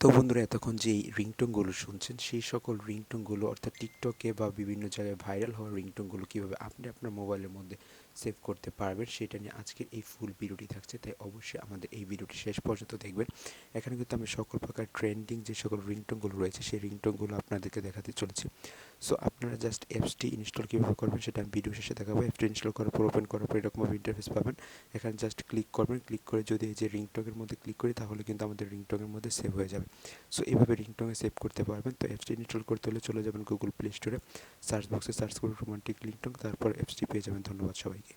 তো বন্ধুরা, এতক্ষণ যে রিংটোনগুলো শুনছেন সেই সকল রিংটোনগুলো অর্থাৎ টিকটকে বা বিভিন্ন জায়গায় ভাইরাল হওয়া রিংটোনগুলো কীভাবে আপনি আপনার মোবাইলের মধ্যে সেভ করতে পারবেন সেটা নিয়ে আজকের এই ফুল ভিডিওটি থাকছে, তাই অবশ্যই আমাদের এই ভিডিওটি শেষ পর্যন্ত দেখবেন। এখানে কিন্তু আমি সকল প্রকার ট্রেন্ডিং যে সকল রিংটোনগুলো রয়েছে সেই রিংটোনগুলো আপনাদেরকে দেখাতে চলেছি। সো আপনারা জাস্ট অ্যাপসটি ইনস্টল কীভাবে করবেন সেটা আমি ভিডিও শেষে দেখাবো। অ্যাপটি ইনস্টল করার পর ওপেন করার পর এরকমভাবে ইন্টারফেস পাবেন। এখানে জাস্ট ক্লিক করবেন, ক্লিক করে যদি এই যে রিংটোনের মধ্যে ক্লিক করি তাহলে কিন্তু আমাদের রিংটোনের মধ্যে সেভ হয়ে যাবে। সো এইভাবে রিংটোনে সেভ করতে পারবেন। তো অ্যাপসটি ইনস্টল করতে হলে চলে যাবেন গুগল প্লে স্টোরে, সার্চ বক্সে সার্চ করুন রোমান্টিক রিংটোন, তারপর অ্যাপসটি পেয়ে যাবেন। ধন্যবাদ সবাইকে।